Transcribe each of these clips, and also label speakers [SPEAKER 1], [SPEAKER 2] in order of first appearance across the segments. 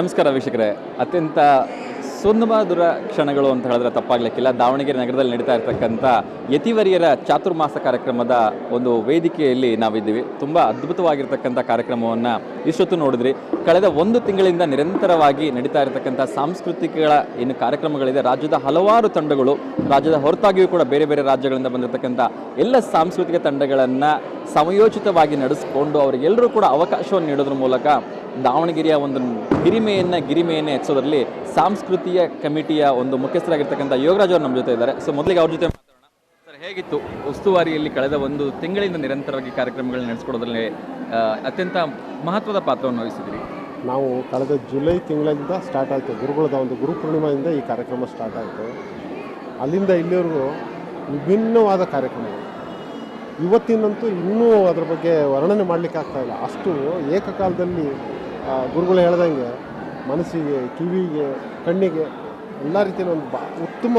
[SPEAKER 1] ನಮಸ್ಕಾರ ವೀಕ್ಷಕರೇ. ಅತ್ಯಂತ ಸುಂದರ ಕ್ಷಣಗಳು ಅಂತ ಹೇಳಿದ್ರೆ ತಪ್ಪಾಗಲಿಕ್ಕಿಲ್ಲ. ದಾವಣಗೆರೆ ನಗರದಲ್ಲಿ ನಡೀತಾ ಇರತಕ್ಕಂಥ ಯತಿವರಿಯರ ಚಾತುರ್ಮಾಸ ಕಾರ್ಯಕ್ರಮದ ಒಂದು ವೇದಿಕೆಯಲ್ಲಿ ನಾವಿದ್ದೀವಿ. ತುಂಬ ಅದ್ಭುತವಾಗಿರ್ತಕ್ಕಂಥ ಕಾರ್ಯಕ್ರಮವನ್ನು ಇಷ್ಟೊತ್ತು ನೋಡಿದ್ರಿ. ಕಳೆದ ಒಂದು ತಿಂಗಳಿಂದ ನಿರಂತರವಾಗಿ ನಡೀತಾ ಇರತಕ್ಕಂಥ ಸಾಂಸ್ಕೃತಿಕಗಳ ಏನು ಕಾರ್ಯಕ್ರಮಗಳಿದೆ, ರಾಜ್ಯದ ಹಲವಾರು ತಂಡಗಳು, ರಾಜ್ಯದ ಹೊರತಾಗಿಯೂ ಕೂಡ ಬೇರೆ ಬೇರೆ ರಾಜ್ಯಗಳಿಂದ ಬಂದಿರತಕ್ಕಂಥ ಎಲ್ಲ ಸಾಂಸ್ಕೃತಿಕ ತಂಡಗಳನ್ನು ಸಮಯೋಚಿತವಾಗಿ ನಡೆಸಿಕೊಂಡು ಅವರಿಗೆಲ್ಲರೂ ಕೂಡ ಅವಕಾಶವನ್ನು ನೀಡೋದ್ರ ಮೂಲಕ ದಾವಣಗೆರೆಯ ಒಂದು ಗಿರಿಮೆಯನ್ನು ಹೆಚ್ಚೋದ್ರಲ್ಲಿ ಸಾಂಸ್ಕೃತಿಕ ಕಮಿಟಿಯ ಒಂದು ಮುಖ್ಯಸ್ಥರಾಗಿರ್ತಕ್ಕಂಥ ಯೋಗರಾಜ್ ಅವರು ನಮ್ಮ ಜೊತೆ ಇದ್ದಾರೆ. ಸೊ ಮೊದಲಿಗೆ ಅವ್ರ ಜೊತೆ ಮಾತಾಡೋಣ. ಸರ್, ಹೇಗಿತ್ತು ಉಸ್ತುವಾರಿಯಲ್ಲಿ ಕಳೆದ ಒಂದು ತಿಂಗಳಿಂದ ನಿರಂತರವಾಗಿ ಕಾರ್ಯಕ್ರಮಗಳನ್ನ ನಡೆಸ್ಕೊಡೋದ್ರಲ್ಲಿ ಅತ್ಯಂತ ಮಹತ್ವದ ಪಾತ್ರವನ್ನು ವಹಿಸಿದ್ರಿ?
[SPEAKER 2] ನಾವು ಕಳೆದ ಜುಲೈ ತಿಂಗಳಿಂದ ಸ್ಟಾರ್ಟ್ ಆಯಿತು. ಗುರುಗಳದ ಒಂದು ಗುರು ಪೂರ್ಣಿಮೆಯಿಂದ ಈ ಕಾರ್ಯಕ್ರಮ ಸ್ಟಾರ್ಟ್ ಆಯಿತು. ಅಲ್ಲಿಂದ ಇಲ್ಲಿವರೆಗೂ ವಿಭಿನ್ನವಾದ ಕಾರ್ಯಕ್ರಮಗಳು. ಇವತ್ತಿನಂತೂ ಇನ್ನೂ ಅದರ ಬಗ್ಗೆ ವರ್ಣನೆ ಮಾಡಲಿಕ್ಕೆ ಆಗ್ತಾಯಿಲ್ಲ. ಅಷ್ಟು ಏಕಕಾಲದಲ್ಲಿ ಗುರುಗಳು ಹೇಳ್ದಂಗೆ ಮನಸ್ಸಿಗೆ, ಕಿವಿಗೆ, ಕಣ್ಣಿಗೆ ಎಲ್ಲ ರೀತಿಯ ಒಂದು ಉತ್ತಮ.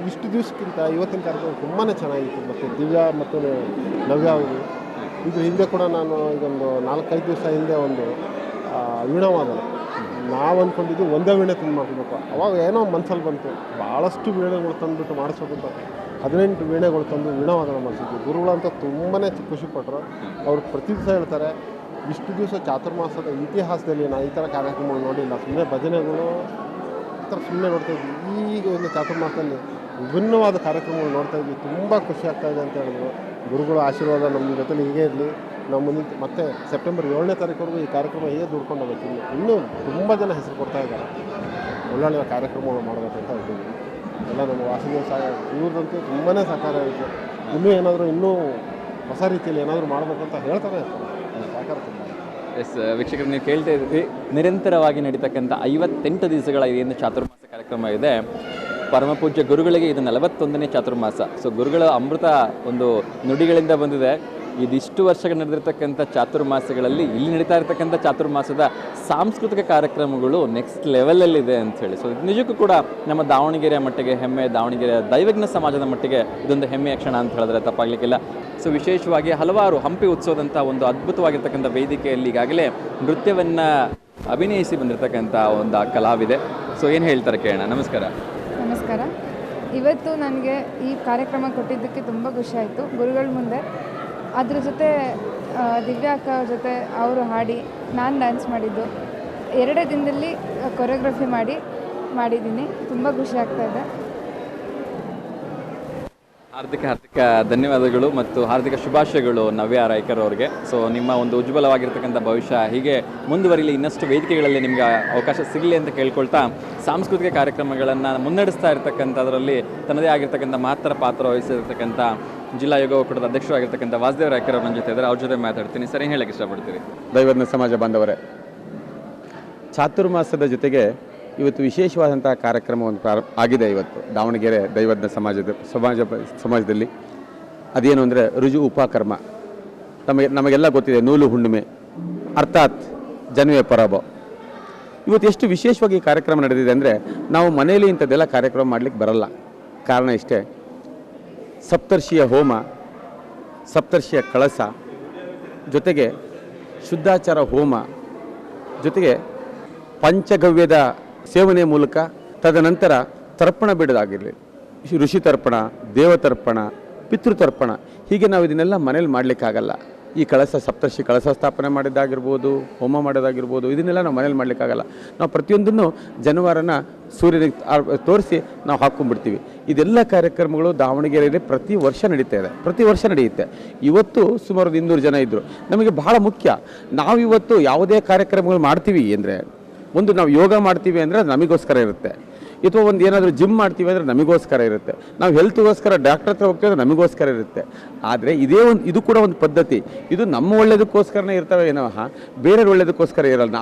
[SPEAKER 2] ಇಷ್ಟು ದಿವಸಕ್ಕಿಂತ ಇವತ್ತಿನ ಕಾರ್ಯಕ್ರಮ ತುಂಬಾ ಚೆನ್ನಾಗಿತ್ತು. ಮತ್ತು ದಿವ್ಯಾ ಮತ್ತು ನವ್ಯ ಅವರು ಇದ್ರ ಹಿಂದೆ ಕೂಡ ನಾನು ಇದೊಂದು 4-5 ದಿವಸ ಹಿಂದೆ ಒಂದು ವೀಣಾವಾದನ ನಾವು ಅಂದ್ಕೊಂಡಿದ್ದು ಒಂದೇ ವೀಣೆ ತಂದು ಮಾಡಬೇಕು. ಅವಾಗ ಏನೋ ಮನಸ್ಸಲ್ಲಿ ಬಂತು, ಭಾಳಷ್ಟು ವೀಣೆಗಳು ತಂದುಬಿಟ್ಟು ಮಾಡಿಸ್ಬೇಕಂತ 18 ವೀಣೆಗಳು ತಂದು ವೀಣಾವಾದನ ಮಾಡಿಸಿದ್ವಿ. ಗುರುಗಳಂತ ತುಂಬಾ ಖುಷಿಪಟ್ಟರು. ಅವರು ಪ್ರತಿ ದಿವಸ ಹೇಳ್ತಾರೆ, ಇಷ್ಟು ದಿವಸ ಚಾತುರ್ಮಾಸದ ಇತಿಹಾಸದಲ್ಲಿ ನಾನು ಈ ಥರ ಕಾರ್ಯಕ್ರಮಗಳು ನೋಡಿಲ್ಲ. ಸುಮ್ಮನೆ ಭಜನೆಗಳು ಈ ಥರ ಸುಮ್ಮನೆ ನೋಡ್ತಾಯಿದ್ವಿ. ಈಗ ಒಂದು ಚಾತುರ್ಮಾಸದಲ್ಲಿ ವಿಭಿನ್ನವಾದ ಕಾರ್ಯಕ್ರಮಗಳು ನೋಡ್ತಾಯಿದ್ವಿ. ತುಂಬ ಖುಷಿ ಆಗ್ತಾಯಿದೆ ಅಂತ ಹೇಳಿದ್ರು. ಗುರುಗಳ ಆಶೀರ್ವಾದ ನಮ್ಮ ಜೊತೆಲಿ ಹೀಗೆ ಇರಲಿ. ನಾವು ಮುಂದಿನ ಮತ್ತೆ ಸೆಪ್ಟೆಂಬರ್ 7ನೇ ತಾರೀಕುವರೆಗೂ ಈ ಕಾರ್ಯಕ್ರಮ ಹೇಗೆ ದುಡ್ಕೊಂಡು ಹೋಗ್ಬೇಕು. ಇನ್ನೂ ತುಂಬ ಜನ ಹೆಸರು ಕೊಡ್ತಾ ಇದ್ದಾರೆ. ಒಳ್ಳೊಳ್ಳೆ ಕಾರ್ಯಕ್ರಮಗಳು ಮಾಡಬೇಕಂತ ಇದ್ದೀವಿ. ಎಲ್ಲ ನಮ್ಮ ವಾಸುದೇವ ಇವ್ರದಂತೂ ತುಂಬಾ ಸಹಕಾರ ಇರುತ್ತೆ. ಇನ್ನೂ ಹೊಸ ರೀತಿಯಲ್ಲಿ ಏನಾದರೂ ಮಾಡಬೇಕಂತ ಹೇಳ್ತಾನೆ ಇರ್ತಾರೆ. ಸಹಕಾರ ತುಂಬ.
[SPEAKER 1] ಎಸ್ ವೀಕ್ಷಕರು, ನೀವು ಕೇಳ್ತಾ ಇದ್ದೀವಿ, ನಿರಂತರವಾಗಿ ನಡೀತಕ್ಕಂಥ 58 ದಿವಸಗಳ ಏನು ಚಾತುರ್ಮಾಸ ಕಾರ್ಯಕ್ರಮ ಇದೆ. ಪರಮಪೂಜ್ಯ ಗುರುಗಳಿಗೆ ಇದು 41ನೇ ಚಾತುರ್ಮಾಸ. ಸೊ ಗುರುಗಳ ಅಮೃತ ಒಂದು ನುಡಿಗಳಿಂದ ಬಂದಿದೆ. ಇದಿಷ್ಟು ವರ್ಷಗಳು ನಡೆದಿರ್ತಕ್ಕಂಥ ಚಾತುರ್ಮಾಸಗಳಲ್ಲಿ ಇಲ್ಲಿ ನಡೀತಾ ಇರತಕ್ಕಂಥ ಚಾತುರ್ಮಾಸದ ಸಾಂಸ್ಕೃತಿಕ ಕಾರ್ಯಕ್ರಮಗಳು ನೆಕ್ಸ್ಟ್ ಲೆವೆಲಲ್ಲಿದೆ ಅಂಥೇಳಿ. ಸೊ ನಿಜಕ್ಕೂ ಕೂಡ ನಮ್ಮ ದಾವಣಗೆರೆಯ ಮಟ್ಟಿಗೆ ಹೆಮ್ಮೆ, ದಾವಣಗೆರೆಯ ದೈವಜ್ಞ ಸಮಾಜದ ಮಟ್ಟಿಗೆ ಇದೊಂದು ಹೆಮ್ಮೆಯ ಕ್ಷಣ ಅಂತ ಹೇಳಿದ್ರೆ ತಪ್ಪಾಗಲಿಕ್ಕಿಲ್ಲ. ಸೊ ವಿಶೇಷವಾಗಿ ಹಲವಾರು ಹಂಪಿ ಉತ್ಸವದಂಥ ಒಂದು ಅದ್ಭುತವಾಗಿರ್ತಕ್ಕಂಥ ವೇದಿಕೆಯಲ್ಲಿ ಈಗಾಗಲೇ ನೃತ್ಯವನ್ನು ಅಭಿನಯಿಸಿ ಬಂದಿರತಕ್ಕಂಥ ಒಂದು ಕಲಾವಿದೆ. ಸೊ ಏನು ಹೇಳ್ತಾರೆ ಕೇಳೋಣ. ನಮಸ್ಕಾರ.
[SPEAKER 3] ನಮಸ್ಕಾರ. ಇವತ್ತು ನನಗೆ ಈ ಕಾರ್ಯಕ್ರಮ ಕೊಟ್ಟಿದ್ದಕ್ಕೆ ತುಂಬ ಖುಷಿ ಆಯಿತು. ಗುರುಗಳ ಮುಂದೆ ಅದ್ರ ಜೊತೆ ದಿವ್ಯಾ ಅಕ್ಕ ಅವ್ರ ಜೊತೆ ಅವರು ಹಾಡಿ ನಾನು ಡ್ಯಾನ್ಸ್ ಮಾಡಿದ್ದು 2 ದಿನದಲ್ಲಿ ಕೊರಿಯೋಗ್ರಫಿ ಮಾಡಿದ್ದೀನಿ. ತುಂಬ ಖುಷಿ ಆಗ್ತಾಯಿದೆ.
[SPEAKER 1] ಹಾರ್ದಿಕ ಧನ್ಯವಾದಗಳು ಮತ್ತು ಹಾರ್ದಿಕ ಶುಭಾಶಯಗಳು ನವ್ಯ ರಾಯ್ಕರ್ ಅವರಿಗೆ. ಸೊ ನಿಮ್ಮ ಒಂದು ಉಜ್ವಲವಾಗಿರ್ತಕ್ಕಂಥ ಭವಿಷ್ಯ ಹೀಗೆ ಮುಂದುವರಿಲಿ, ಇನ್ನಷ್ಟು ವೇದಿಕೆಗಳಲ್ಲಿ ನಿಮಗೆ ಅವಕಾಶ ಸಿಗಲಿ ಅಂತ ಕೇಳ್ಕೊಳ್ತಾ, ಸಾಂಸ್ಕೃತಿಕ ಕಾರ್ಯಕ್ರಮಗಳನ್ನು ಮುನ್ನಡೆಸ್ತಾ ಇರ್ತಕ್ಕಂಥದ್ರಲ್ಲಿ ತನ್ನದೇ ಆಗಿರ್ತಕ್ಕಂಥ ಮಹತ್ತರ ಪಾತ್ರ ವಹಿಸಿರ್ತಕ್ಕಂಥ ಜಿಲ್ಲಾ ಯೋಗ ಒಕ್ಕೂಟದ ಅಧ್ಯಕ್ಷರಾಗಿರ್ತಕ್ಕಂಥ ವಾಸುದೇವ ರಾಯ್ಕರ್ ಅವ್ರ ಜೊತೆ ಇದ್ದಾರೆ. ಅವ್ರ ಜೊತೆ ಮಾತಾಡ್ತೀನಿ. ಸರ್, ಏನು ಹೇಳಕ್ಕೆ ಇಷ್ಟಪಡ್ತೀರಿ?
[SPEAKER 4] ದೈವಜ್ಞ ಸಮಾಜ ಬಾಂಧವರೇ, ಚಾತುರ್ಮಾಸದ ಜೊತೆಗೆ ಇವತ್ತು ವಿಶೇಷವಾದಂಥ ಕಾರ್ಯಕ್ರಮ ಒಂದು ಆಗಿದೆ. ಇವತ್ತು ದಾವಣಗೆರೆ ದೈವಜ್ಞ ಸಮಾಜದಲ್ಲಿ ಅದೇನು ಅಂದರೆ ರುಜು ಉಪಕರ್ಮ. ನಮಗೆಲ್ಲ ಗೊತ್ತಿದೆ, ನೂಲು ಹುಣ್ಣಿಮೆ ಅರ್ಥಾತ್ ಜನ್ಮೆ ಪರಾಭವ. ಇವತ್ತು ಎಷ್ಟು ವಿಶೇಷವಾಗಿ ಈ ಕಾರ್ಯಕ್ರಮ ನಡೆದಿದೆ ಅಂದರೆ, ನಾವು ಮನೆಯಲ್ಲಿ ಇಂಥದ್ದೆಲ್ಲ ಕಾರ್ಯಕ್ರಮ ಮಾಡಲಿಕ್ಕೆ ಬರಲ್ಲ. ಕಾರಣ ಇಷ್ಟೇ, ಸಪ್ತರ್ಷಿಯ ಹೋಮ, ಸಪ್ತರ್ಷಿಯ ಕಳಸ, ಜೊತೆಗೆ ಶುದ್ಧಾಚಾರ ಹೋಮ, ಜೊತೆಗೆ ಪಂಚಗವ್ಯದ ಸೇವನೆ ಮೂಲಕ ತದನಂತರ ತರ್ಪಣ ಬಿಡೋದಾಗಿರಲಿ, ಋಷಿ ತರ್ಪಣ, ದೇವತರ್ಪಣ, ಪಿತೃತರ್ಪಣ, ಹೀಗೆ ನಾವು ಇದನ್ನೆಲ್ಲ ಮನೇಲಿ ಮಾಡಲಿಕ್ಕಾಗಲ್ಲ. ಈ ಕಳಸ ಸಪ್ತರ್ಷಿ ಕಳಸ ಸ್ಥಾಪನೆ ಮಾಡಿದ್ದಾಗಿರ್ಬೋದು, ಹೋಮ ಮಾಡೋದಾಗಿರ್ಬೋದು, ಇದನ್ನೆಲ್ಲ ನಾವು ಮನೇಲಿ ಮಾಡಲಿಕ್ಕಾಗಲ್ಲ. ನಾವು ಪ್ರತಿಯೊಂದನ್ನು ಜನವಾರನ ಸೂರ್ಯನಿಗೆ ತೋರಿಸಿ ನಾವು ಹಾಕ್ಕೊಂಡ್ಬಿಡ್ತೀವಿ. ಇದೆಲ್ಲ ಕಾರ್ಯಕ್ರಮಗಳು ದಾವಣಗೆರೆಯಲ್ಲಿ ಪ್ರತಿ ವರ್ಷ ನಡೆಯುತ್ತೆ. ಇವತ್ತು ಸುಮಾರು 200 ಜನ ಇದ್ದರು. ನಮಗೆ ಬಹಳ ಮುಖ್ಯ, ನಾವಿವತ್ತು ಯಾವುದೇ ಕಾರ್ಯಕ್ರಮಗಳು ಮಾಡ್ತೀವಿ ಅಂದರೆ, ಒಂದು ನಾವು ಯೋಗ ಮಾಡ್ತೀವಿ ಅಂದರೆ ಅದು ನಮಗೋಸ್ಕರ ಇರುತ್ತೆ, ಅಥವಾ ಒಂದು ಏನಾದರೂ ಜಿಮ್ ಮಾಡ್ತೀವಿ ಅಂದರೆ ನಮಗೋಸ್ಕರ ಇರುತ್ತೆ, ನಾವು ಹೆಲ್ತ್ಗೋಸ್ಕರ ಡಾಕ್ಟರ್ ಹತ್ರ ಹೋಗ್ತೀವಿ ಅಂದರೆ ನಮಗೋಸ್ಕರ ಇರುತ್ತೆ. ಆದರೆ ಇದು ಕೂಡ ಒಂದು ಪದ್ಧತಿ. ಇದು ನಮ್ಮ ಒಳ್ಳೆಯದಕ್ಕೋಸ್ಕರನೇ ಇರ್ತವೆ ಏನೋ, ಬೇರೆಯವ್ರ ಒಳ್ಳೆಯದಕ್ಕೋಸ್ಕರ ಇರಲ್ಲ.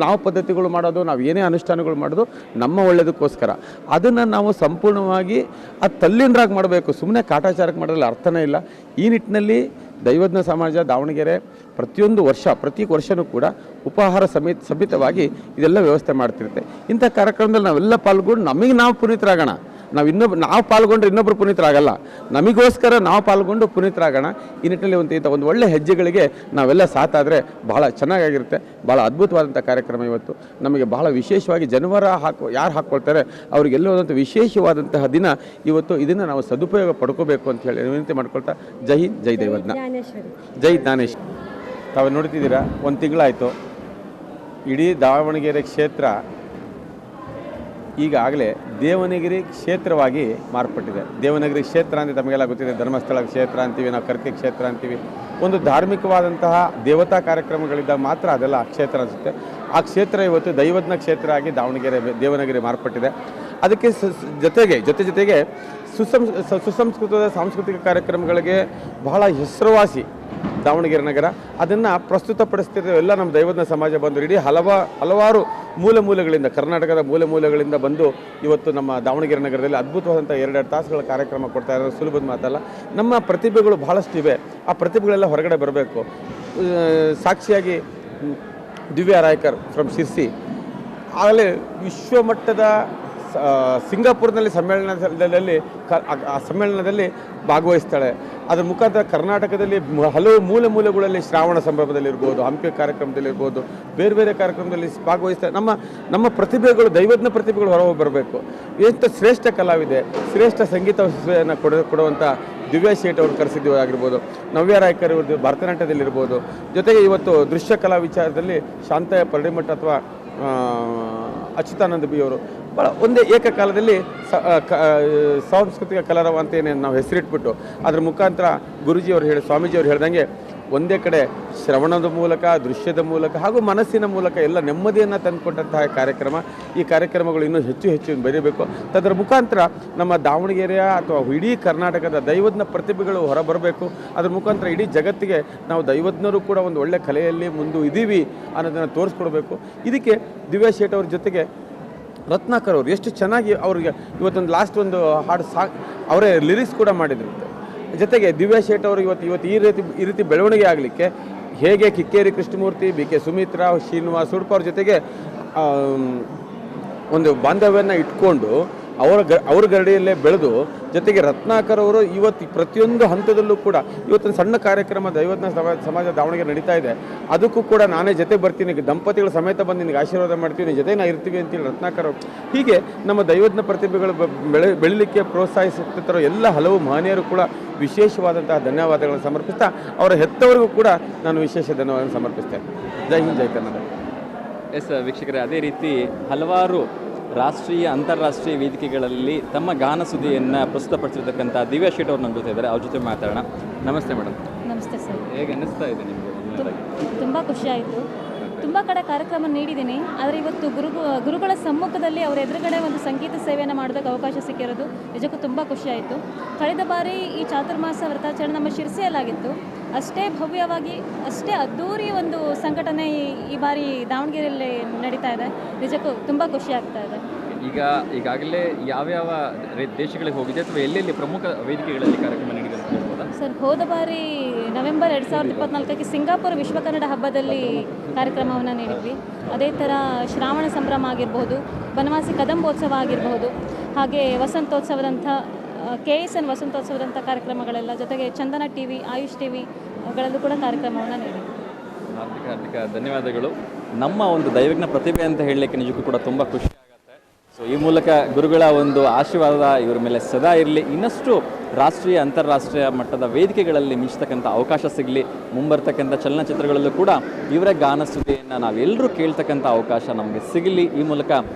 [SPEAKER 4] ನಾವು ಪದ್ಧತಿಗಳು ಮಾಡೋದು, ನಾವು ಏನೇ ಅನುಷ್ಠಾನಗಳು ಮಾಡೋದು ನಮ್ಮ ಒಳ್ಳೆಯದಕ್ಕೋಸ್ಕರ. ಅದನ್ನು ನಾವು ಸಂಪೂರ್ಣವಾಗಿ ಅದು ತಲ್ಲೀನರಾಗಿ ಮಾಡಬೇಕು. ಸುಮ್ಮನೆ ಕಾಟಾಚಾರಕ್ಕೆ ಮಾಡೋದ್ರಲ್ಲಿ ಅರ್ಥನೇ ಇಲ್ಲ. ಈ ನಿಟ್ಟಿನಲ್ಲಿ ದೈವಜ್ಞ ಸಮಾಜ ದಾವಣಗೆರೆ ಪ್ರತಿ ವರ್ಷವೂ ಕೂಡ ಉಪಹಾರ ಸಮೇತವಾಗಿ ಇದೆಲ್ಲ ವ್ಯವಸ್ಥೆ ಮಾಡ್ತಿರುತ್ತೆ. ಇಂಥ ಕಾರ್ಯಕ್ರಮದಲ್ಲಿ ನಾವೆಲ್ಲ ಪಾಲ್ಗೊಂಡು ನಮಗೆ ನಾವು ಪುನೀತರಾಗೋಣ. ನಾವು ಪಾಲ್ಗೊಂಡ್ರೆ ಇನ್ನೊಬ್ಬರು ಪುನೀತರಾಗಲ್ಲ, ನಮಗೋಸ್ಕರ ನಾವು ಪಾಲ್ಗೊಂಡು ಪುನೀತರಾಗೋಣ. ಈ ನಿಟ್ಟಿನಲ್ಲಿ ಒಂದು ಒಳ್ಳೆ ಹೆಜ್ಜೆಗಳಿಗೆ ನಾವೆಲ್ಲ ಸಾಥಾದರೆ ಬಹಳ ಚೆನ್ನಾಗಿರುತ್ತೆ. ಭಾಳ ಅದ್ಭುತವಾದಂಥ ಕಾರ್ಯಕ್ರಮ ಇವತ್ತು. ನಮಗೆ ಬಹಳ ವಿಶೇಷವಾಗಿ ಜನವರ ಯಾರು ಹಾಕ್ಕೊಳ್ತಾರೆ ಅವರಿಗೆಲ್ಲ ಹೋದಂಥ ವಿಶೇಷವಾದಂತಹ ದಿನ ಇವತ್ತು. ಇದನ್ನು ನಾವು ಸದುಪಯೋಗ ಪಡ್ಕೋಬೇಕು ಅಂತ ಹೇಳಿ ವಿನಂತಿ ಮಾಡ್ಕೊಳ್ತಾ, ಜೈ ಹಿಂದ್, ಜೈ ದೈವಜ್ಞ, ಜೈ ಜ್ಞಾನೇಶ್ವರಿ. ತಾವು ನೋಡ್ತಿದ್ದೀರಾ, ಒಂದು ತಿಂಗಳಾಯಿತು ಇಡೀ ದಾವಣಗೆರೆ ಕ್ಷೇತ್ರ ಈಗಾಗಲೇ ದೇವನಗಿರಿ ಕ್ಷೇತ್ರವಾಗಿ ಮಾರ್ಪಟ್ಟಿದೆ. ದೇವನಗಿರಿ ಕ್ಷೇತ್ರ ಅಂತ ತಮಗೆಲ್ಲ ಗೊತ್ತಿದೆ. ಧರ್ಮಸ್ಥಳ ಕ್ಷೇತ್ರ ಅಂತೀವಿ, ನಾವು ಕರ್ಕೆ ಕ್ಷೇತ್ರ ಅಂತೀವಿ. ಒಂದು ಧಾರ್ಮಿಕವಾದಂತಹ ದೇವತಾ ಕಾರ್ಯಕ್ರಮಗಳಿದ್ದಾಗ ಮಾತ್ರ ಅದೆಲ್ಲ ಕ್ಷೇತ್ರ ಅನಿಸುತ್ತೆ. ಆ ಕ್ಷೇತ್ರ ಇವತ್ತು ದೈವಜ್ಞ ಕ್ಷೇತ್ರ ಆಗಿ ದೇವನಗಿರಿ ಮಾರ್ಪಟ್ಟಿದೆ. ಅದಕ್ಕೆ ಜೊತೆಗೆ ಸುಸಂಸ್ಕೃತದ ಸಾಂಸ್ಕೃತಿಕ ಕಾರ್ಯಕ್ರಮಗಳಿಗೆ ಬಹಳ ಹೆಸರುವಾಸಿ ದಾವಣಗೆರೆ ನಗರ. ಅದನ್ನು ಪ್ರಸ್ತುತಪಡಿಸ್ತಿದ್ದೇವೆ ಎಲ್ಲ ನಮ್ಮ ದೈವಜ್ಞ ಸಮಾಜ ಬಂದು ಇಡೀ ಹಲವಾರು ಮೂಲೆಗಳಿಂದ, ಕರ್ನಾಟಕದ ಮೂಲೆಗಳಿಂದ ಬಂದು ಇವತ್ತು ನಮ್ಮ ದಾವಣಗೆರೆ ನಗರದಲ್ಲಿ ಅದ್ಭುತವಾದಂಥ 2 ತಾಸುಗಳ ಕಾರ್ಯಕ್ರಮ ಕೊಡ್ತಾ ಇರೋದು ಸುಲಭದ ಮಾತಲ್ಲ. ನಮ್ಮ ಪ್ರತಿಭೆಗಳು ಬಹಳಷ್ಟು ಇವೆ. ಆ ಪ್ರತಿಭೆಗಳೆಲ್ಲ ಹೊರಗಡೆ ಬರಬೇಕು. ಸಾಕ್ಷಿಯಾಗಿ ದಿವ್ಯಾ ರಾಯ್ಕರ್ ಫ್ರಮ್ ಶಿರ್ಸಿ ಆಗಲೇ ವಿಶ್ವಮಟ್ಟದ ಸಿಂಗಾಪುರ್ನಲ್ಲಿ ಆ ಸಮ್ಮೇಳನದಲ್ಲಿ ಭಾಗವಹಿಸ್ತಾಳೆ. ಅದರ ಮುಖಾಂತರ ಕರ್ನಾಟಕದಲ್ಲಿ ಹಲವು ಮೂಲೆಗಳಲ್ಲಿ ಶ್ರಾವಣ ಸಂಭ್ರಮದಲ್ಲಿರ್ಬೋದು, ಹಂಪಿ ಕಾರ್ಯಕ್ರಮದಲ್ಲಿರ್ಬೋದು, ಬೇರೆ ಕಾರ್ಯಕ್ರಮದಲ್ಲಿ ಭಾಗವಹಿಸ್ತಾರೆ. ನಮ್ಮ ಪ್ರತಿಭೆಗಳು, ದೈವಜ್ಞ ಪ್ರತಿಭೆಗಳು ಹೊರಗೆ ಬರಬೇಕು. ಎಷ್ಟು ಶ್ರೇಷ್ಠ ಕಲಾವಿದೆ, ಶ್ರೇಷ್ಠ ಸಂಗೀತ ಕೊಡುವಂಥ ದಿವ್ಯಾ ಶೇಟ್ ಅವ್ರು ಕರೆಸಿದ್ದೀವಿ ಆಗಿರ್ಬೋದು, ನವ್ಯ ರಾಯ್ಕರ್ ಇವ್ರದ್ದು ಭರತನಾಟ್ಯದಲ್ಲಿರ್ಬೋದು. ಜೊತೆಗೆ ಇವತ್ತು ದೃಶ್ಯ ಕಲಾ ವಿಚಾರದಲ್ಲಿ ಶಾಂತಯ್ಯ ಪರಿಮಠ ಅಥವಾ ಅಚ್ಯುತಾನಂದ ಬಿ ಅವರು ಭಾಳ ಒಂದೇ ಏಕಕಾಲದಲ್ಲಿ ಸಾಂಸ್ಕೃತಿಕ ಕಲರವ ಅಂತ ಏನೇನು ನಾವು ಹೆಸರಿಟ್ಬಿಟ್ಟು ಅದ್ರ ಮುಖಾಂತರ ಸ್ವಾಮೀಜಿಯವರು ಹೇಳ್ದಂಗೆ ಒಂದೇ ಕಡೆ ಶ್ರವಣದ ಮೂಲಕ, ದೃಶ್ಯದ ಮೂಲಕ ಹಾಗೂ ಮನಸ್ಸಿನ ಮೂಲಕ ಎಲ್ಲ ನೆಮ್ಮದಿಯನ್ನು ತಂದುಕೊಟ್ಟಂತಹ ಕಾರ್ಯಕ್ರಮ. ಈ ಕಾರ್ಯಕ್ರಮಗಳು ಇನ್ನೂ ಹೆಚ್ಚು ಬರೀಬೇಕು. ಅದರ ಮುಖಾಂತರ ನಮ್ಮ ದಾವಣಗೆರೆಯ ಅಥವಾ ಇಡೀ ಕರ್ನಾಟಕದ ದೈವಜ್ಞ ಪ್ರತಿಭೆಗಳು ಹೊರಬರಬೇಕು. ಅದ್ರ ಮುಖಾಂತರ ಇಡೀ ಜಗತ್ತಿಗೆ ನಾವು ದೈವಜ್ಞರು ಕೂಡ ಒಂದು ಒಳ್ಳೆ ಕಲೆಯಲ್ಲಿ ಇದ್ದೀವಿ ಅನ್ನೋದನ್ನು ತೋರಿಸ್ಕೊಡ್ಬೇಕು. ಇದಕ್ಕೆ ದಿವ್ಯಾ ಶೇಟ್ ಅವ್ರ ಜೊತೆಗೆ ರತ್ನಾಕರ್ ಅವರು ಎಷ್ಟು ಚೆನ್ನಾಗಿ ಅವ್ರಿಗೆ ಇವತ್ತೊಂದು ಲಾಸ್ಟ್ ಒಂದು ಹಾಡು ಅವರೇ ಲಿರಿಕ್ಸ್ ಕೂಡ ಮಾಡಿದ್ರು. ಜೊತೆಗೆ ದಿವ್ಯಾ ಶೇಟ್ ಅವರು ಇವತ್ತು ಈ ರೀತಿ ಬೆಳವಣಿಗೆ ಆಗಲಿಕ್ಕೆ ಹೇಗೆ ಕಿಕ್ಕೇರಿ ಕೃಷ್ಣಮೂರ್ತಿ, BK ಸುಮಿತ್ರಾ, ಶ್ರೀನಿವಾಸ್ ಉಡುಪ ಅವ್ರ ಜೊತೆಗೆ ಒಂದು ಬಾಂಧವ್ಯವನ್ನು ಇಟ್ಕೊಂಡು ಅವ್ರ ಗರಡಿಯಲ್ಲೇ ಬೆಳೆದು, ಜೊತೆಗೆ ರತ್ನಾಕರ್ ಅವರು ಇವತ್ತು ಪ್ರತಿಯೊಂದು ಹಂತದಲ್ಲೂ ಕೂಡ ಇವತ್ತೊಂದು ಸಣ್ಣ ಕಾರ್ಯಕ್ರಮ ದೈವಜ್ಞ ಸಮಾಜ ದಾವಣಗೆರೆ ನಡೀತಾ ಇದೆ. ಅದಕ್ಕೂ ಕೂಡ ನಾನೇ ಜೊತೆ ಬರ್ತೀನಿ, ದಂಪತಿಗಳ ಸಮೇತ ಬಂದು ನಿನಗೆ ಆಶೀರ್ವಾದ ಮಾಡ್ತೀನಿ, ಜೊತೆ ನಾ ಇರ್ತೀವಿ ಅಂತೇಳಿ ರತ್ನಾಕರ್ ಅವರು ಹೀಗೆ ನಮ್ಮ ದೈವಜ್ಞ ಪ್ರತಿಭೆಗಳು ಬೆಳೀಲಿಕ್ಕೆ ಪ್ರೋತ್ಸಾಹಿಸುತ್ತಿರೋ ಎಲ್ಲ ಹಲವು ಮಹನೀಯರು ಕೂಡ ವಿಶೇಷವಾದಂತಹ ಧನ್ಯವಾದಗಳನ್ನು ಸಮರ್ಪಿಸ್ತಾ ಅವರ ಹೆತ್ತವರಿಗೂ ಕೂಡ ನಾನು ವಿಶೇಷ ಧನ್ಯವಾದ ಸಮರ್ಪಿಸ್ತೇನೆ. ಜೈ ಹಿಂದ್, ಜೈ ಕನ್ನಡ.
[SPEAKER 1] ಎಸ್ ವೀಕ್ಷಕರೇ, ಅದೇ ರೀತಿ ಹಲವಾರು ರಾಷ್ಟ್ರೀಯ ಅಂತಾರಾಷ್ಟ್ರೀಯ ವೇದಿಕೆಗಳಲ್ಲಿ ತಮ್ಮ ಗಾನ ಸುದ್ದಿಯನ್ನು ಪ್ರಸ್ತುತಪಡಿಸಿರ್ತಕ್ಕಂಥ ದಿವ್ಯಾ ಶೇಟ್ ಅವರು ನಮ್ಮ ಜೊತೆ ಇದ್ದಾರೆ. ಅವ್ರ ಜೊತೆ ಮಾತಾಡೋಣ. ನಮಸ್ತೆ ಮೇಡಮ್.
[SPEAKER 5] ನಮಸ್ತೆ ಸರ್.
[SPEAKER 1] ಹೇಗೆ ಅನ್ನಿಸ್ತಾ ಇದೆ ನಿಮಗೆ?
[SPEAKER 5] ತುಂಬ ಖುಷಿಯಾಯಿತು. ತುಂಬ ಕಡೆ ಕಾರ್ಯಕ್ರಮ ನೀಡಿದ್ದೀನಿ, ಆದರೆ ಇವತ್ತು ಗುರುಗಳ ಸಮ್ಮುಖದಲ್ಲಿ ಅವರ ಎದುರುಗಡೆ ಒಂದು ಸಂಗೀತ ಸೇವೆಯನ್ನು ಮಾಡೋದಕ್ಕೆ ಅವಕಾಶ ಸಿಕ್ಕಿರೋದು ನಿಜಕ್ಕೂ ತುಂಬ ಖುಷಿಯಾಯಿತು. ಕಳೆದ ಬಾರಿ ಈ ಚಾತುರ್ಮಾಸ ವ್ರತಾಚರಣೆ ನಮ್ಮ ಶಿರ್ಸಿಯಲ್ಲಾಗಿತ್ತು. ಅಷ್ಟೇ ಭವ್ಯವಾಗಿ, ಅಷ್ಟೇ ಅದ್ಧೂರಿ ಒಂದು ಸಂಘಟನೆ ಈ ಬಾರಿ ದಾವಣಗೆರೆಯಲ್ಲಿ ನಡೀತಾ ಇದೆ. ನಿಜಕ್ಕೂ ತುಂಬ ಖುಷಿ ಆಗ್ತಾ ಇದೆ.
[SPEAKER 1] ಈಗಾಗಲೇ ಯಾವ್ಯಾವ ದೇಶಗಳಿಗೆ ಹೋಗಿದೆ ಅಥವಾ ಎಲ್ಲೆಲ್ಲಿ ಪ್ರಮುಖ ವೇದಿಕೆಗಳಲ್ಲಿ ಕಾರ್ಯಕ್ರಮ ನೀಡಿದೆ ಅಂತ ಹೇಳ್ಬೋದಾ
[SPEAKER 5] ಸರ್? ಹೋದ ಬಾರಿ ನವೆಂಬರ್ 2024ಕ್ಕೆ ಸಿಂಗಾಪುರ ವಿಶ್ವ ಕನ್ನಡ ಹಬ್ಬದಲ್ಲಿ ಕಾರ್ಯಕ್ರಮವನ್ನು ನೀಡಿದ್ವಿ. ಅದೇ ಥರ ಶ್ರಾವಣ ಸಂಭ್ರಮ ಆಗಿರ್ಬೋದು, ಬನವಾಸಿ ಕದಂಬೋತ್ಸವ ಆಗಿರಬಹುದು, ಹಾಗೆ ವಸಂತೋತ್ಸವದಂಥ KSN ವಸಂತೋತ್ಸವದಂಥ ಕಾರ್ಯಕ್ರಮಗಳೆಲ್ಲ, ಜೊತೆಗೆ ಚಂದನ TV, ಆಯುಷ್ TVಗಳಲ್ಲೂ ಕೂಡ ಕಾರ್ಯಕ್ರಮವನ್ನು ನೀಡಿದ್ವಿ.
[SPEAKER 1] ಹಾರ್ದಿಕ ಧನ್ಯವಾದಗಳು. ನಮ್ಮ ಒಂದು ದೈವಜ್ಞ ಪ್ರತಿಭೆ ಅಂತ ಹೇಳಲಿಕ್ಕೆ ನಿಜಕ್ಕೂ ಕೂಡ ತುಂಬ ಖುಷಿ ಆಗುತ್ತೆ. ಸೊ ಈ ಮೂಲಕ ಗುರುಗಳ ಒಂದು ಆಶೀರ್ವಾದ ಇವರ ಮೇಲೆ ಸದಾ ಇರಲಿ. ಇನ್ನಷ್ಟು ರಾಷ್ಟ್ರೀಯ ಅಂತಾರಾಷ್ಟ್ರೀಯ ಮಟ್ಟದ ವೇದಿಕೆಗಳಲ್ಲಿ ಮಿಂಚತಕ್ಕಂಥ ಅವಕಾಶ ಸಿಗಲಿ. ಮುಂಬರ್ತಕ್ಕಂಥ ಚಲನಚಿತ್ರಗಳಲ್ಲೂ ಕೂಡ ಇವರ ಗಾನ ಸುದ್ದಿಯನ್ನು ನಾವೆಲ್ಲರೂ ಕೇಳ್ತಕ್ಕಂಥ ಅವಕಾಶ ನಮಗೆ ಸಿಗಲಿ. ಈ ಮೂಲಕ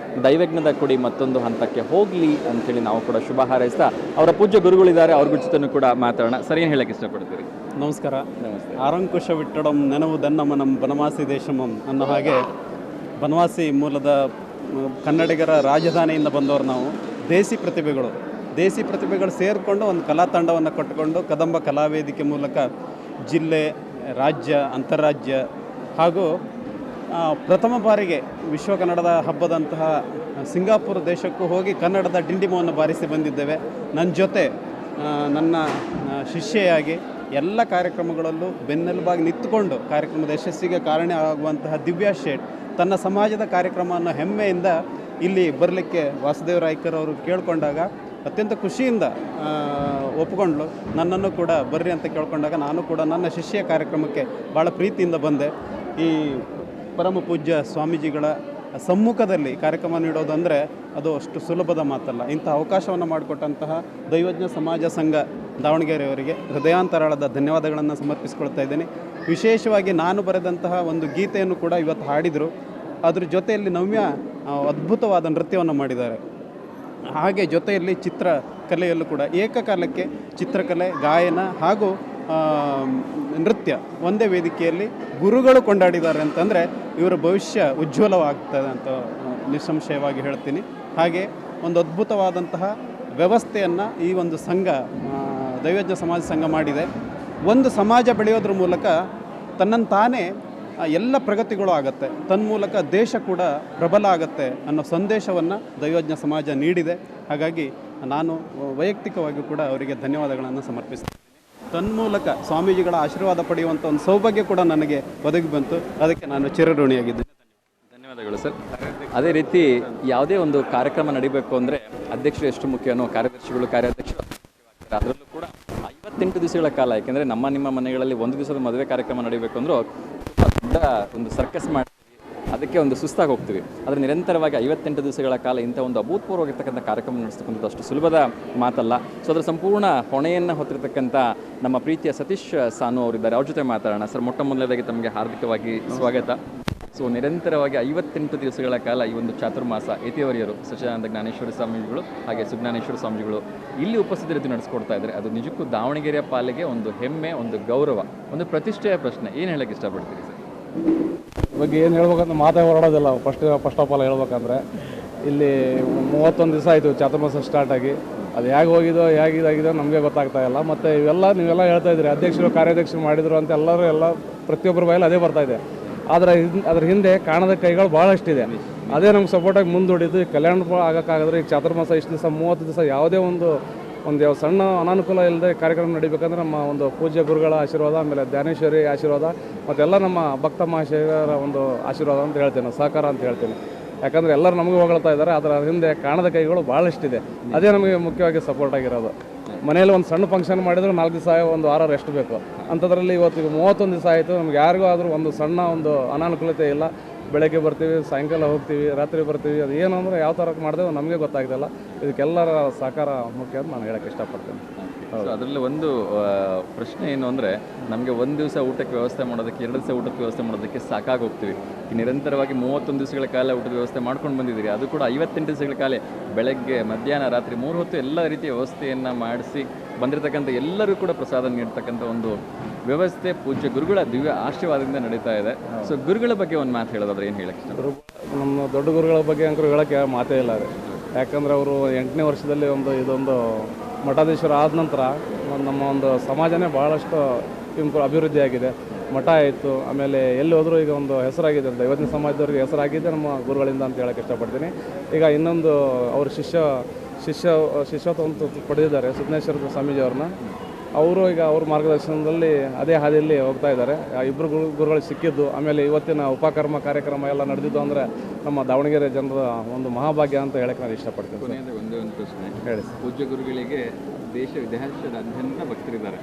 [SPEAKER 1] ದೈವಜ್ಞದ ಕುಡಿ ಮತ್ತೊಂದು ಹಂತಕ್ಕೆ ಹೋಗಲಿ ಅಂಥೇಳಿ ನಾವು ಕೂಡ ಶುಭ ಹಾರೈಸ್ತಾ ಅವರ ಪೂಜ್ಯ ಗುರುಗಳಿದ್ದಾರೆ, ಅವ್ರ ಜೊತೆನೂ ಕೂಡ ಮಾತಾಡೋಣ. ಸರಿ, ಏನು ಹೇಳಕ್ಕೆ ಇಷ್ಟಪಡ್ತೀರಿ?
[SPEAKER 6] ನಮಸ್ಕಾರ. ಆರಂಕುಶ ವಿಟ್ಟಡಂ ನೆನವುದನ್ನಮನಂ ಬನವಾಸಿ ದೇಶಮಂ ಅನ್ನೋ ಹಾಗೆ ಬನವಾಸಿ ಮೂಲದ ಕನ್ನಡಿಗರ ರಾಜಧಾನಿಯಿಂದ ಬಂದವರು ನಾವು. ದೇಸಿ ಪ್ರತಿಭೆಗಳು ಸೇರಿಕೊಂಡು ಒಂದು ಕಲಾ ತಂಡವನ್ನು ಕಟ್ಟಿಕೊಂಡು ಕದಂಬ ಕಲಾವೇದಿಕೆ ಮೂಲಕ ಜಿಲ್ಲೆ, ರಾಜ್ಯ, ಅಂತಾರಾಜ್ಯ ಹಾಗೂ ಪ್ರಥಮ ಬಾರಿಗೆ ವಿಶ್ವ ಕನ್ನಡದ ಹಬ್ಬದಂತಹ ಸಿಂಗಾಪುರ ದೇಶಕ್ಕೂ ಹೋಗಿ ಕನ್ನಡದ ಡಿಂಡಿಮವನ್ನು ಬಾರಿಸಿ ಬಂದಿದ್ದೇವೆ. ನನ್ನ ಜೊತೆ ನನ್ನ ಶಿಷ್ಯೆಯಾಗಿ ಎಲ್ಲ ಕಾರ್ಯಕ್ರಮಗಳಲ್ಲೂ ಬೆನ್ನೆಲುಬಾಗಿ ನಿಂತುಕೊಂಡು ಕಾರ್ಯಕ್ರಮದ ಯಶಸ್ಸಿಗೆ ಕಾರಣ ಆಗುವಂತಹ ದಿವ್ಯಾ ಶೇಟ್ ತನ್ನ ಸಮಾಜದ ಕಾರ್ಯಕ್ರಮವನ್ನು ಹೆಮ್ಮೆಯಿಂದ ಇಲ್ಲಿ ಬರಲಿಕ್ಕೆ ವಾಸುದೇವ ರಾಯ್ಕರ್ ಅವರು ಕೇಳಿಕೊಂಡಾಗ ಅತ್ಯಂತ ಖುಷಿಯಿಂದ ಒಪ್ಪಿಕೊಂಡ್ಳು. ನನ್ನನ್ನು ಕೂಡ ಬರ್ರಿ ಅಂತ ಕೇಳ್ಕೊಂಡಾಗ ನಾನು ಕೂಡ ನನ್ನ ಶಿಷ್ಯ ಕಾರ್ಯಕ್ರಮಕ್ಕೆ ಭಾಳ ಪ್ರೀತಿಯಿಂದ ಬಂದೆ. ಈ ಪರಮ ಪೂಜ್ಯ ಸ್ವಾಮೀಜಿಗಳ ಸಮ್ಮುಖದಲ್ಲಿ ಕಾರ್ಯಕ್ರಮ ನೀಡೋದಂದರೆ ಅದು ಅಷ್ಟು ಸುಲಭದ ಮಾತಲ್ಲ. ಇಂಥ ಅವಕಾಶವನ್ನು ಮಾಡಿಕೊಟ್ಟಂತಹ ದೈವಜ್ಞ ಸಮಾಜ ಸಂಘ ದಾವಣಗೆರೆಯವರಿಗೆ ಹೃದಯಾಂತರಾಳದ ಧನ್ಯವಾದಗಳನ್ನು ಸಮರ್ಪಿಸಿಕೊಳ್ತಾ ಇದ್ದೇನೆ. ವಿಶೇಷವಾಗಿ ನಾನು ಬರೆದಂತಹ ಒಂದು ಗೀತೆಯನ್ನು ಕೂಡ ಇವತ್ತು ಹಾಡಿದರು. ಅದ್ರ ಜೊತೆಯಲ್ಲಿ ನವ್ಯ ಅದ್ಭುತವಾದ ನೃತ್ಯವನ್ನು ಮಾಡಿದ್ದಾರೆ. ಹಾಗೆ ಜೊತೆಯಲ್ಲಿ ಚಿತ್ರಕಲೆಯಲ್ಲೂ ಕೂಡ ಏಕಕಾಲಕ್ಕೆ ಚಿತ್ರಕಲೆ, ಗಾಯನ ಹಾಗೂ ನೃತ್ಯ ಒಂದೇ ವೇದಿಕೆಯಲ್ಲಿ ಗುರುಗಳು ಕೊಂಡಾಡಿದ್ದಾರೆ ಅಂತಂದರೆ ಇವರ ಭವಿಷ್ಯ ಉಜ್ವಲವಾಗ್ತದೆ ಅಂತ ನಿಸ್ಸಂಶಯವಾಗಿ ಹೇಳ್ತೀನಿ. ಹಾಗೆ ಒಂದು ಅದ್ಭುತವಾದಂತಹ ವ್ಯವಸ್ಥೆಯನ್ನು ಈ ಒಂದು ಸಂಘ ದೈವಜ್ಞ ಸಮಾಜ ಸಂಘ ಮಾಡಿದೆ. ಒಂದು ಸಮಾಜ ಬೆಳೆಯೋದ್ರ ಮೂಲಕ ತನ್ನನ್ನು ತಾನೇ ಎಲ್ಲ ಪ್ರಗತಿಗಳು ಆಗುತ್ತೆ, ತನ್ಮೂಲಕ ದೇಶ ಕೂಡ ಪ್ರಬಲ ಆಗುತ್ತೆ ಅನ್ನೋ ಸಂದೇಶವನ್ನು ದೈವಜ್ಞ ಸಮಾಜ ನೀಡಿದೆ. ಹಾಗಾಗಿ ನಾನು ವೈಯಕ್ತಿಕವಾಗಿ ಕೂಡ ಅವರಿಗೆ ಧನ್ಯವಾದಗಳನ್ನು ಸಮರ್ಪಿಸ್ತೀನಿ. ತನ್ಮೂಲಕ ಸ್ವಾಮೀಜಿಗಳ ಆಶೀರ್ವಾದ ಪಡೆಯುವಂಥ ಒಂದು ಸೌಭಾಗ್ಯ ಕೂಡ ನನಗೆ ಒದಗಿ ಬಂತು. ಅದಕ್ಕೆ ನಾನು ಚಿರಋಣಿಯಾಗಿದ್ದೇನೆ.
[SPEAKER 1] ಧನ್ಯವಾದಗಳು ಸರ್. ಅದೇ ರೀತಿ ಯಾವುದೇ ಒಂದು ಕಾರ್ಯಕ್ರಮ ನಡೀಬೇಕು ಅಂದರೆ ಅಧ್ಯಕ್ಷರು ಎಷ್ಟು ಮುಖ್ಯನೋ ಕಾರ್ಯದರ್ಶಿಗಳು, ಕಾರ್ಯಾಧ್ಯಕ್ಷರು ಅದರಲ್ಲೂ ಕೂಡ 58 ದಿವಸಗಳ ಕಾಲ, ಯಾಕೆಂದರೆ ನಿಮ್ಮ ಮನೆಗಳಲ್ಲಿ ಒಂದು ದಿವಸದ ಮದುವೆ ಕಾರ್ಯಕ್ರಮ ನಡೀಬೇಕು ಅಂದರೂ ದೊಡ್ಡ ಒಂದು ಸರ್ಕಸ್ ಮಾಡ್ತೀವಿ, ಅದಕ್ಕೆ ಒಂದು ಸುಸ್ತಾಗಿ ಹೋಗ್ತೀವಿ. ಆದರೆ ನಿರಂತರವಾಗಿ 58 ದಿವಸಗಳ ಕಾಲ ಇಂಥ ಒಂದು ಅಭೂತಪೂರ್ವವಾಗಿರ್ತಕ್ಕಂಥ ಕಾರ್ಯಕ್ರಮ ನಡೆಸ್ತಕ್ಕಂಥದ್ದು ಅಷ್ಟು ಸುಲಭದ ಮಾತಲ್ಲ. ಸೊ ಅದರ ಸಂಪೂರ್ಣ ಹೊಣೆಯನ್ನು ಹೊತ್ತಿರತಕ್ಕಂಥ ನಮ್ಮ ಪ್ರೀತಿಯ ಸತೀಶ್ ಸಾನು ಅವರಿದ್ದಾರೆ. ಅವ್ರ ಜೊತೆ ಮಾತಾಡೋಣ. ಸರ್, ಮೊಟ್ಟ ಮೊದಲನೇದಾಗಿ ತಮಗೆ ಹಾರ್ದಿಕವಾಗಿ ಸ್ವಾಗತ. ಸೊ ನಿರಂತರವಾಗಿ 58 ದಿವಸಗಳ ಕಾಲ ಈ ಒಂದು ಚಾತುರ್ಮಾಸ ಯತಿವರಿಯರು ಸಚ್ಚಿದಾನಂದ ಜ್ಞಾನೇಶ್ವರ ಸ್ವಾಮೀಜಿಗಳು ಹಾಗೆ ಸುಜ್ಞಾನೇಶ್ವರ ಸ್ವಾಮೀಜಿಗಳು ಇಲ್ಲಿ ಉಪಸ್ಥಿತಿ ನಡೆಸ್ಕೊಡ್ತಾ ಇದ್ದಾರೆ. ಅದು ನಿಜಕ್ಕೂ ದಾವಣಗೆರೆಯ ಪಾಲಿಗೆ ಒಂದು ಹೆಮ್ಮೆ, ಒಂದು ಗೌರವ, ಒಂದು ಪ್ರತಿಷ್ಠೆಯ ಪ್ರಶ್ನೆ. ಏನು ಹೇಳಕ್ಕೆ ಇಷ್ಟಪಡ್ತೀರಿ ಸರ್?
[SPEAKER 7] ಬಗ್ಗೆ ಏನು ಹೇಳ್ಬೇಕಂದ್ರೆ ಮಾತೇ ಹೊರಡೋದಿಲ್ಲ. ಫಸ್ಟ್ ಆಫ್ ಆಲ್ ಹೇಳ್ಬೇಕಂದ್ರೆ ಇಲ್ಲಿ 31 ದಿವಸ ಆಯಿತು ಚಾತುರ್ಮಾಸ ಸ್ಟಾರ್ಟ್ ಆಗಿ. ಅದು ಹೇಗೆ ಹೋಗಿದೋ ಹೇಗಿದಾಗಿದೋ ನಮಗೆ ಗೊತ್ತಾಗ್ತಾ ಇಲ್ಲ. ಮತ್ತು ನೀವೆಲ್ಲ ಹೇಳ್ತಾ ಇದ್ದೀರಿ ಅಧ್ಯಕ್ಷರು ಕಾರ್ಯಾಧ್ಯಕ್ಷರು ಮಾಡಿದರು ಅಂತ ಎಲ್ಲ ಪ್ರತಿಯೊಬ್ಬರ ಬಾಯಲ್ಲಿ ಅದೇ ಬರ್ತಾಯಿದೆ. ಆದರೆ ಅದ್ರ ಹಿಂದೆ ಕಾಣದ ಕೈಗಳು ಭಾಳಷ್ಟಿದೆ. ಅದೇ ನಮ್ಗೆ ಸಪೋರ್ಟಾಗಿ ಮುಂದೂಡಿದ್ದು. ಈ ಕಲ್ಯಾಣ ಆಗೋಕ್ಕಾಗಿದ್ರೆ ಈಗ ಚಾತುರ್ಮಾಸ ಇಷ್ಟು ದಿವಸ 30 ದಿವಸ ಯಾವುದೇ ಒಂದು ಸಣ್ಣ ಅನಾನುಕೂಲ ಇಲ್ಲದೆ ಕಾರ್ಯಕ್ರಮ ನಡೀಬೇಕಂದ್ರೆ ನಮ್ಮ ಒಂದು ಪೂಜ್ಯ ಗುರುಗಳ ಆಶೀರ್ವಾದ, ಆಮೇಲೆ ಜ್ಞಾನೇಶ್ವರಿ ಆಶೀರ್ವಾದ ಮತ್ತೆಲ್ಲ ನಮ್ಮ ಭಕ್ತ ಮಹಾಶಯರ ಒಂದು ಆಶೀರ್ವಾದ ಅಂತ ಹೇಳ್ತೇನೆ, ಸಹಕಾರ ಅಂತ ಹೇಳ್ತೇನೆ. ಯಾಕಂದರೆ ಎಲ್ಲರೂ ನಮಗೆ ಹೊಗಳ್ತಾ ಇದ್ದಾರೆ. ಅದರ ಹಿಂದೆ ಕಾಣದ ಕೈಗಳು ಭಾಳಷ್ಟಿದೆ. ಅದೇ ನಮಗೆ ಮುಖ್ಯವಾಗಿ ಸಪೋರ್ಟ್ ಆಗಿರೋದು. ಮನೆಯಲ್ಲಿ ಒಂದು ಸಣ್ಣ ಫಂಕ್ಷನ್ ಮಾಡಿದ್ರು 4 ದಿವಸ ಒಂದು ವಾರ ರೆಸ್ಟ್ ಬೇಕು. ಅಂಥದ್ರಲ್ಲಿ ಇವತ್ತಿಗೆ 31 ದಿವಸ ಆಯಿತು. ನಮ್ಗೆ ಯಾರಿಗೂ ಆದರೂ ಒಂದು ಸಣ್ಣ ಒಂದು ಅನಾನುಕೂಲತೆ ಇಲ್ಲ. ಬೆಳಗ್ಗೆ ಬರ್ತೀವಿ, ಸಾಯಂಕಾಲ ಹೋಗ್ತೀವಿ, ರಾತ್ರಿ ಬರ್ತೀವಿ. ಅದು ಏನು ಅಂದರೆ ಯಾವ ಥರ ಮಾಡಿದೆವು ನಮಗೆ ಗೊತ್ತಾಗ್ತಿಲ್ಲ. ಇದಕ್ಕೆಲ್ಲರ ಸಹಕಾರ ಮುಖ್ಯ ಅಂತ ನಾನು ಹೇಳೋಕ್ಕೆ ಇಷ್ಟಪಡ್ತೇನೆ.
[SPEAKER 1] ಅದರಲ್ಲಿ ಒಂದು ಪ್ರಶ್ನೆ ಏನು ಅಂದರೆ, ನಮಗೆ ಒಂದು ದಿವಸ ಊಟಕ್ಕೆ ವ್ಯವಸ್ಥೆ ಮಾಡೋದಕ್ಕೆ, 2 ದಿವಸ ಊಟಕ್ಕೆ ವ್ಯವಸ್ಥೆ ಮಾಡೋದಕ್ಕೆ ಸಾಕಾಗಿ ಹೋಗ್ತೀವಿ. ನಿರಂತರವಾಗಿ 31 ದಿವಸಗಳ ಕಾಲ ಊಟದ ವ್ಯವಸ್ಥೆ ಮಾಡ್ಕೊಂಡು ಬಂದಿದ್ದೀರಿ. ಅದು ಕೂಡ 58 ದಿವಸಗಳ ಕಾಲ ಬೆಳಗ್ಗೆ, ಮಧ್ಯಾಹ್ನ, ರಾತ್ರಿ 3 ಹೊತ್ತು ಎಲ್ಲ ರೀತಿಯ ವ್ಯವಸ್ಥೆಯನ್ನು ಮಾಡಿಸಿ ಬಂದಿರತಕ್ಕಂಥ ಎಲ್ಲರೂ ಕೂಡ ಪ್ರಸಾದ ನೀಡ್ತಕ್ಕಂಥ ಒಂದು ವ್ಯವಸ್ಥೆ ಪೂಜ್ಯ ಗುರುಗಳ ದಿವ್ಯ ಆಶೀರ್ವಾದದಿಂದ ನಡೀತಾ ಇದೆ. ಸೊ ಗುರುಗಳ ಬಗ್ಗೆ ಒಂದು ಮಾತು ಹೇಳೋದಾದ್ರೆ ಏನು ಹೇಳಕ್ಕೆ?
[SPEAKER 7] ನಮ್ಮ ದೊಡ್ಡ ಗುರುಗಳ ಬಗ್ಗೆ ಅಂಕರು ಹೇಳೋಕ್ಕೆ ಮಾತೇ ಇಲ್ಲ ರೀ. ಯಾಕಂದರೆ ಅವರು 8ನೇ ವರ್ಷದಲ್ಲಿ ಇದೊಂದು ಮಠಾಧೀಶರು ಆದ ನಂತರ ನಮ್ಮ ಒಂದು ಸಮಾಜನೇ ಭಾಳಷ್ಟು ಅಭಿವೃದ್ಧಿ ಆಗಿದೆ. ಮಠ ಆಯಿತು, ಆಮೇಲೆ ಎಲ್ಲಿ ಹೋದರೂ ಈಗ ಒಂದು ಹೆಸರಾಗಿದೆ. ದೈವಜ್ಞ ಸಮಾಜದವ್ರಿಗೆ ಹೆಸರಾಗಿದೆ ನಮ್ಮ ಗುರುಗಳಿಂದ ಅಂತ ಹೇಳೋಕ್ಕೆ ಇಷ್ಟಪಡ್ತೀನಿ. ಈಗ ಇನ್ನೊಂದು ಅವ್ರ ಶಿಷ್ಯತ್ವ ಪಡೆದಿದ್ದಾರೆ ಸಿದ್ದೇಶ್ವರ ಸ್ವಾಮೀಜಿಯವ್ರನ್ನ. ಅವರು ಈಗ ಅವ್ರ ಮಾರ್ಗದರ್ಶನದಲ್ಲಿ ಅದೇ ಹಾದಿಯಲ್ಲಿ ಹೋಗ್ತಾ ಇದ್ದಾರೆ. ಇಬ್ಬರು ಗುರುಗಳು ಸಿಕ್ಕಿದ್ದು, ಆಮೇಲೆ ಇವತ್ತಿನ ಉಪಕರ್ಮ ಕಾರ್ಯಕ್ರಮ ಎಲ್ಲ ನಡೆದಿದ್ದು ಅಂದರೆ ನಮ್ಮ ದಾವಣಗೆರೆ ಜನರ ಒಂದು ಮಹಾಭಾಗ್ಯ ಅಂತ ಹೇಳಕ್ಕೆ ನಾನು ಇಷ್ಟಪಡ್ತೀನಿ.
[SPEAKER 1] ಒಂದೇ ಒಂದು ಪ್ರಶ್ನೆ
[SPEAKER 7] ಹೇಳಿ.
[SPEAKER 1] ಪೂಜ್ಯ ಗುರುಗಳಿಗೆ ದೇಶ ವಿದೇಶದಾದ್ಯಂತ ಭಕ್ತರಿದ್ದಾರೆ.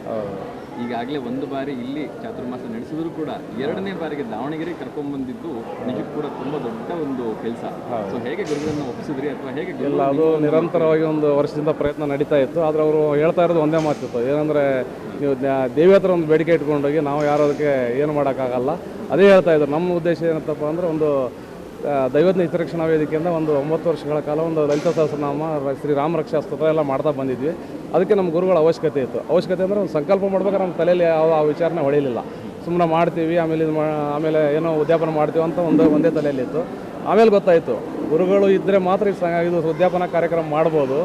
[SPEAKER 1] ಈಗಾಗಲೇ ಒಂದು ಬಾರಿ ಇಲ್ಲಿ ಚಾತುರ್ಮಾಸ ನಡೆಸಿದ್ರು ಕೂಡ 2ನೇ ಬಾರಿಗೆ ದಾವಣಗೆರೆ ಕರ್ಕೊಂಡ್ಬಂದಿದ್ದು ನಿಜಕ್ಕೂ ಕೂಡ ತುಂಬ ದೊಡ್ಡ ಒಂದು ಕೆಲಸ. ಸೊ ಹೇಗೆ ಗುರುಗಳನ್ನು ಒಪ್ಪಿಸಿದ್ರಿ ಅಥವಾ ಹೇಗೆ?
[SPEAKER 7] ಇಲ್ಲ, ಅದು ನಿರಂತರವಾಗಿ ಒಂದು ವರ್ಷದಿಂದ ಪ್ರಯತ್ನ ನಡೀತಾ ಇತ್ತು. ಆದರೆ ಅವರು ಹೇಳ್ತಾ ಇರೋದು ಒಂದೇ ಮಾತಿತ್ತು, ಏನಂದರೆ ನೀವು ದೇವಿ ಹತ್ರ ಒಂದು ಬೇಡಿಕೆ ಇಟ್ಕೊಂಡೋಗಿ ನಾವು ಯಾರು ಅದಕ್ಕೆ ಏನು ಮಾಡೋಕ್ಕಾಗಲ್ಲ. ಅದೇ ಹೇಳ್ತಾ ಇದ್ರು. ನಮ್ಮ ಉದ್ದೇಶ ಏನಂತಪ್ಪ ಅಂದರೆ ಒಂದು ದೈವಜ್ಞ ಹಿತರಕ್ಷಣಾ ವೇದಿಕೆಯಿಂದ ಒಂದು 9 ವರ್ಷಗಳ ಕಾಲ ಒಂದು ಲಲಿತ ಸಹಸ್ರನಾಮ, ಶ್ರೀರಾಮ ರಕ್ಷಾ ಸ್ತೋತ್ರ ಎಲ್ಲ ಮಾಡ್ತಾ ಬಂದಿದ್ವಿ. ಅದಕ್ಕೆ ನಮ್ಮ ಗುರುಗಳ ಅವಶ್ಯಕತೆ ಇತ್ತು. ಅವಶ್ಯಕತೆ ಅಂದರೆ ಒಂದು ಸಂಕಲ್ಪ ಮಾಡ್ಬೇಕಾದ್ರೆ ನಮ್ಮ ತಲೆಯಲ್ಲಿ ಆ ವಿಚಾರನೆ ಹೊಳಿಲಿಲ್ಲ. ಸುಮ್ಮನೆ ಮಾಡ್ತೀವಿ, ಆಮೇಲೆ ಏನೋ ಉದ್ಯಾಪನ ಮಾಡ್ತೀವಿ ಅಂತ ಒಂದೇ ತಲೆಯಲ್ಲಿತ್ತು. ಆಮೇಲೆ ಗೊತ್ತಾಯಿತು ಗುರುಗಳು ಇದ್ದರೆ ಮಾತ್ರ ಇದು ಉದ್ಯಾಪನ ಕಾರ್ಯಕ್ರಮ ಮಾಡ್ಬೋದು,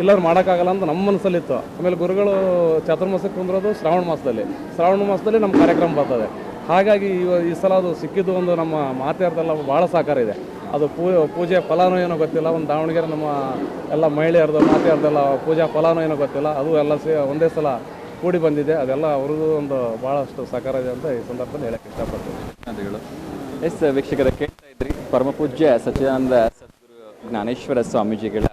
[SPEAKER 7] ಇಲ್ಲಾದ್ರೂ ಮಾಡೋಕ್ಕಾಗಲ್ಲ ಅಂತ ನಮ್ಮ ಮನಸ್ಸಲ್ಲಿತ್ತು. ಆಮೇಲೆ ಗುರುಗಳು ಚಾತುರ್ಮಾಸಕ್ಕೆ ಕುಂದಿರೋದು ಶ್ರಾವಣ ಮಾಸದಲ್ಲಿ ನಮ್ಮ ಕಾರ್ಯಕ್ರಮ ಬರ್ತದೆ. ಹಾಗಾಗಿ ಈ ಸಲ ಅದು ಸಿಕ್ಕಿದ್ದು ಒಂದು ನಮ್ಮ ಮಾತೆಯರ್ದೆಲ್ಲ ಭಾಳ ಸಹಕಾರ ಇದೆ. ಅದು ಪೂಜೆ ಫಲಾನೋ ಏನೋ ಗೊತ್ತಿಲ್ಲ. ಒಂದು ದಾವಣಗೆರೆ ನಮ್ಮ ಎಲ್ಲ ಮಹಿಳೆಯರ್ದು ಮಾತೆಯರ್ದೆಲ್ಲ ಪೂಜಾ ಫಲಾನೋ ಏನೋ ಗೊತ್ತಿಲ್ಲ. ಅದು ಎಲ್ಲ ಒಂದೇ ಸಲ ಕೂಡಿ ಬಂದಿದೆ. ಅದೆಲ್ಲ ಅವ್ರದ್ದು ಒಂದು ಭಾಳಷ್ಟು ಸಹಕಾರ ಇದೆ ಅಂತ ಈ ಸಂದರ್ಭದಲ್ಲಿ ಹೇಳಕ್ಕೆ ಇಷ್ಟಪಡ್ತೀನಿ.
[SPEAKER 1] ವೀಕ್ಷಕರ ಕೇಳ್ತಾ ಇದ್ರಿ ಪರಮ ಪೂಜ್ಯ ಸಚ್ಚಿದಾನಂದ ಸದ್ಗುರು ಜ್ಞಾನೇಶ್ವರ ಸ್ವಾಮೀಜಿಗಳ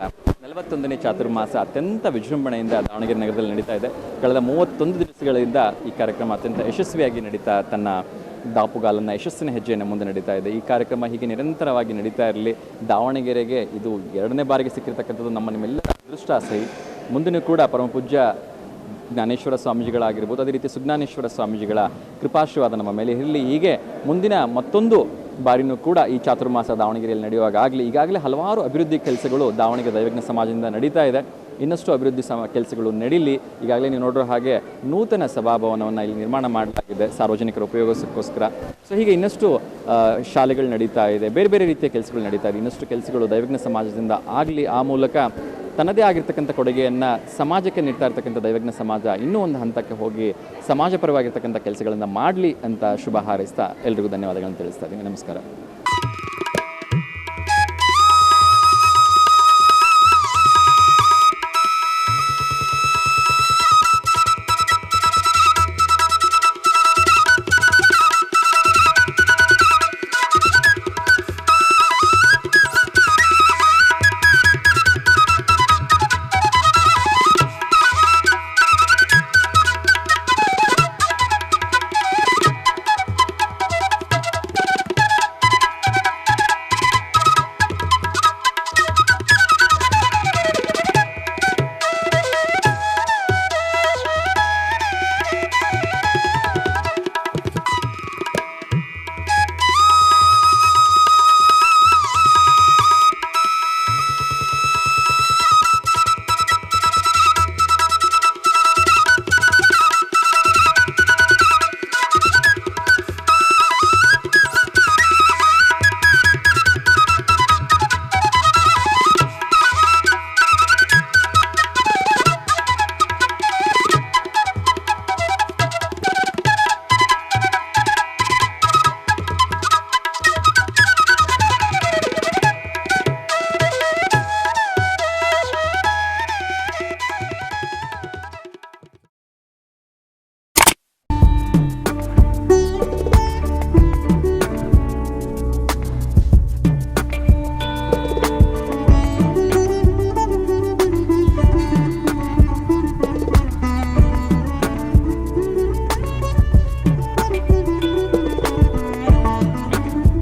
[SPEAKER 1] 41ನೇ ಚಾತುರ್ಮಾಸ ಅತ್ಯಂತ ವಿಜೃಂಭಣೆಯಿಂದ ದಾವಣಗೆರೆ ನಗರದಲ್ಲಿ ನಡೀತಾ ಇದೆ. ಕಳೆದ 31 ದಿವಸಗಳಿಂದ ಈ ಕಾರ್ಯಕ್ರಮ ಅತ್ಯಂತ ಯಶಸ್ವಿಯಾಗಿ ನಡೀತಾ ತನ್ನ ದಾಪುಗಾಲನ್ನು ಯಶಸ್ಸಿನ ಹೆಜ್ಜೆಯನ್ನು ಮುಂದೆ ನಡೀತಾ ಇದೆ. ಈ ಕಾರ್ಯಕ್ರಮ ಹೀಗೆ ನಿರಂತರವಾಗಿ ನಡೀತಾ ಇರಲಿ. ದಾವಣಗೆರೆಗೆ ಇದು 2ನೇ ಬಾರಿಗೆ ಸಿಕ್ಕಿರ್ತಕ್ಕಂಥದ್ದು ನಿಮ್ಮೆಲ್ಲರ ಅದೃಷ್ಟಾಸಹಿ. ಮುಂದಿನ ಕೂಡ ಪರಮಪೂಜ್ಯ ಜ್ಞಾನೇಶ್ವರ ಸ್ವಾಮೀಜಿಗಳಾಗಿರ್ಬೋದು, ಅದೇ ರೀತಿ ಸುಜ್ಞಾನೇಶ್ವರ ಸ್ವಾಮೀಜಿಗಳ ಕೃಪಾಶೀರ್ವಾದ ನಮ್ಮ ಮೇಲೆ ಇರಲಿ. ಹೀಗೆ ಮುಂದಿನ ಮತ್ತೊಂದು ಬಾರಿನೂ ಕೂಡ ಈ ಚಾತುರ್ಮಾಸ ದಾವಣಗೆರೆಯಲ್ಲಿ ನಡೆಯುವಾಗಲಿ ಈಗಾಗಲೇ ಹಲವಾರು ಅಭಿವೃದ್ಧಿ ಕೆಲಸಗಳು ದಾವಣಗೆರೆ ದೈವಜ್ಞ ಸಮಾಜದಿಂದ ನಡೀತಾ ಇದೆ. ಇನ್ನಷ್ಟು ಅಭಿವೃದ್ಧಿ ಕೆಲಸಗಳು ನಡೀಲಿ. ಈಗಾಗಲೇ ನೀವು ನೋಡೋ ಹಾಗೆ ನೂತನ ಸಭಾಭವನವನ್ನು ಇಲ್ಲಿ ನಿರ್ಮಾಣ ಮಾಡಲಾಗಿದೆ ಸಾರ್ವಜನಿಕರ ಉಪಯೋಗಕ್ಕೋಸ್ಕರ. ಸೊ ಹೀಗೆ ಇನ್ನಷ್ಟು ಶಾಲೆಗಳು ನಡೀತಾ ಇದೆ, ಬೇರೆ ಬೇರೆ ರೀತಿಯ ಕೆಲಸಗಳು ನಡೀತಾ ಇದೆ. ಇನ್ನಷ್ಟು ಕೆಲಸಗಳು ದೈವಜ್ಞ ಸಮಾಜದಿಂದ ಆಗಲಿ. ಆ ಮೂಲಕ ತನ್ನದೇ ಆಗಿರ್ತಕ್ಕಂಥ ಕೊಡುಗೆಯನ್ನು ಸಮಾಜಕ್ಕೆ ನೀಡ್ತಾ ಇರ್ತಕ್ಕಂಥ ದೈವಜ್ಞ ಸಮಾಜ ಇನ್ನೂ ಒಂದು ಹಂತಕ್ಕೆ ಹೋಗಿ ಸಮಾಜಪರವಾಗಿರ್ತಕ್ಕಂಥ ಕೆಲಸಗಳನ್ನು ಮಾಡಲಿ ಅಂತ ಶುಭ ಹಾರೈಸ್ತಾ ಎಲ್ರಿಗೂ ಧನ್ಯವಾದಗಳನ್ನು ತಿಳಿಸ್ತಾ ಇದ್ದೀನಿ. ನಮಸ್ಕಾರ.